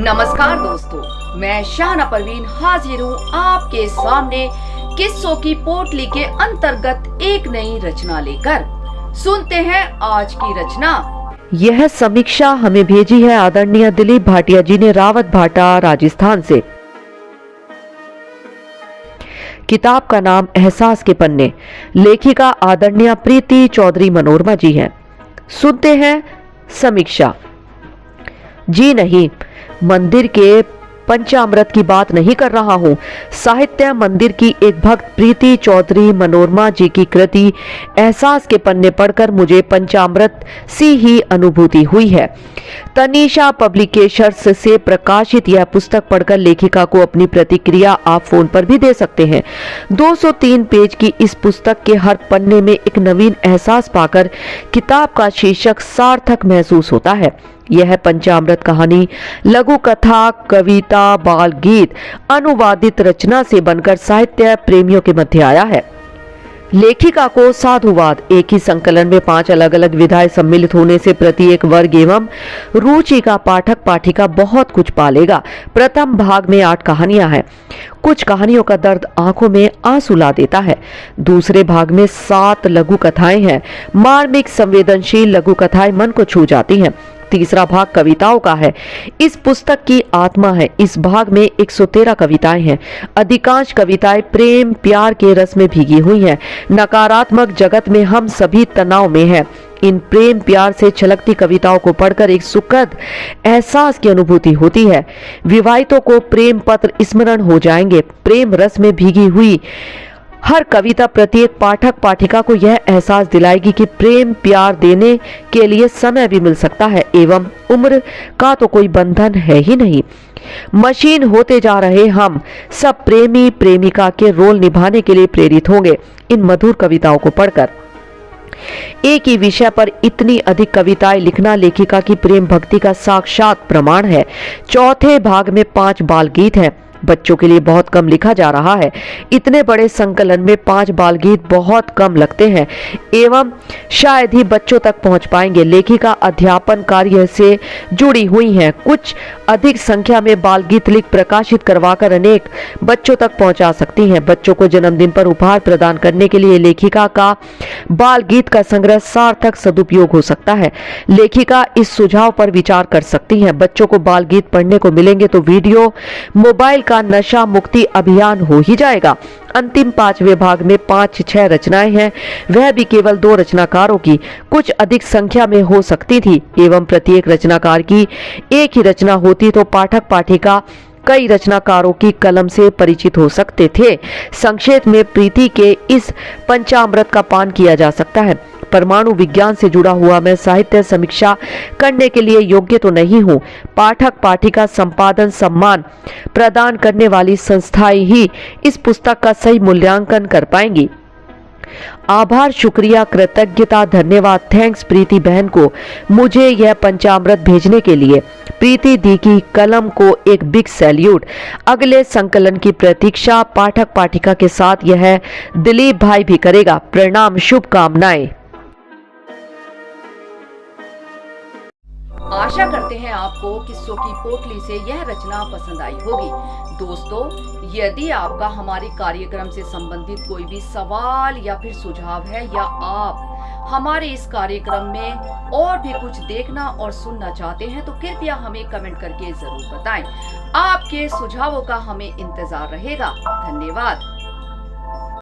नमस्कार दोस्तों, मैं शाहना परवीन हाजिर हूँ आपके सामने किस्सों की पोटली के अंतर्गत एक नई रचना लेकर। सुनते हैं आज की रचना। यह समीक्षा हमें भेजी है आदरणीय दिलीप भाटिया जी ने रावत भाटा राजस्थान से। किताब का नाम एहसास के पन्ने। लेखिका आदरणीय प्रीति चौधरी मनोरमा जी हैं। सुनते हैं समीक्षा। जी नहीं, मंदिर के पंचामृत की बात नहीं कर रहा हूं। साहित्य मंदिर की एक भक्त प्रीति चौधरी मनोरमा जी की कृति एहसास के पन्ने पढ़कर मुझे पंचामृत सी ही अनुभूति हुई है। तनीषा पब्लिकेशंस से प्रकाशित यह पुस्तक पढ़कर लेखिका को अपनी प्रतिक्रिया आप फोन पर भी दे सकते हैं। 203 पेज की इस पुस्तक के हर पन्ने में एक नवीन एहसास पाकर किताब का शीर्षक सार्थक महसूस होता है। यह पंचामृत कहानी, लघु कथा, कविता, बाल गीत, अनुवादित रचना से बनकर साहित्य प्रेमियों के मध्य आया है। लेखिका को साधुवाद। एक ही संकलन में 5 अलग अलग विधाएं सम्मिलित होने से प्रत्येक वर्ग एवं रुचि का पाठक पाठिका बहुत कुछ पालेगा। प्रथम भाग में 8 कहानियां हैं। कुछ कहानियों का दर्द आंखों में आंसू ला देता है। दूसरे भाग में 7 लघु कथाएं हैं। मार्मिक संवेदनशील लघु कथाएं मन को छू जाती हैं। तीसरा भाग कविताओं का है। इस पुस्तक की आत्मा है। इस भाग में 113 कविताएं हैं। अधिकांश कविताएं प्रेम प्यार के रस में भीगी हुई हैं। नकारात्मक जगत में हम सभी तनाव में हैं। इन प्रेम प्यार से छलकती कविताओं को पढ़कर एक सुखद एहसास की अनुभूति होती है। विवाहितों को प्रेम पत्र स्मरण हो जाएंगे। प्रेम रस में भीगी हुई हर कविता प्रत्येक पाठक पाठिका को यह एहसास दिलाएगी कि प्रेम प्यार देने के लिए समय भी मिल सकता है एवं उम्र का तो कोई बंधन है ही नहीं। मशीन होते जा रहे हम सब प्रेमी प्रेमिका के रोल निभाने के लिए प्रेरित होंगे इन मधुर कविताओं को पढ़कर। एक ही विषय पर इतनी अधिक कविताएं लिखना लेखिका की प्रेम भक्ति का साक्षात प्रमाण है। चौथे भाग में 5 बाल गीत हैं। बच्चों के लिए बहुत कम लिखा जा रहा है। इतने बड़े संकलन में 5 बाल गीत बहुत कम लगते हैं एवं शायद ही बच्चों तक पहुंच पाएंगे। लेखिका अध्यापन कार्य से जुड़ी हुई हैं। कुछ अधिक संख्या में बाल गीत लिख प्रकाशित करवाकर अनेक बच्चों तक पहुंचा सकती हैं। बच्चों को जन्मदिन पर उपहार प्रदान करने के लिए लेखिका का बाल गीत का संग्रह सार्थक सदुपयोग हो सकता है। लेखिका इस सुझाव पर विचार कर सकती हैं। बच्चों को बाल गीत पढ़ने को मिलेंगे तो वीडियो मोबाइल का नशा मुक्ति अभियान हो ही जाएगा। अंतिम 5वें भाग में 5-6 रचनाएं हैं, वह भी केवल 2 रचनाकारों की। कुछ अधिक संख्या में हो सकती थी एवं प्रत्येक रचनाकार की एक ही रचना होती तो पाठक पाठिका कई रचनाकारों की कलम से परिचित हो सकते थे। संक्षेप में प्रीति के इस पंचामृत का पान किया जा सकता है। परमाणु विज्ञान से जुड़ा हुआ मैं साहित्य समीक्षा करने के लिए योग्य तो नहीं हूँ। पाठक पाठिका संपादन सम्मान प्रदान करने वाली संस्थाएं ही इस पुस्तक का सही मूल्यांकन कर पाएंगी। आभार, शुक्रिया, कृतज्ञता, धन्यवाद। थैंक्स प्रीति बहन को मुझे यह पंचामृत भेजने के लिए। प्रीति दी की कलम को एक बिग सैल्यूट। अगले संकलन की प्रतीक्षा पाठक पाठिका के साथ यह दिलीप भाई भी करेगा। प्रणाम, शुभकामनाएं। आशा करते हैं आपको किस्सों की पोटली से यह रचना पसंद आई होगी। दोस्तों, यदि आपका हमारे कार्यक्रम से संबंधित कोई भी सवाल या फिर सुझाव है या आप हमारे इस कार्यक्रम में और भी कुछ देखना और सुनना चाहते हैं तो कृपया हमें कमेंट करके जरूर बताएं। आपके सुझावों का हमें इंतजार रहेगा। धन्यवाद।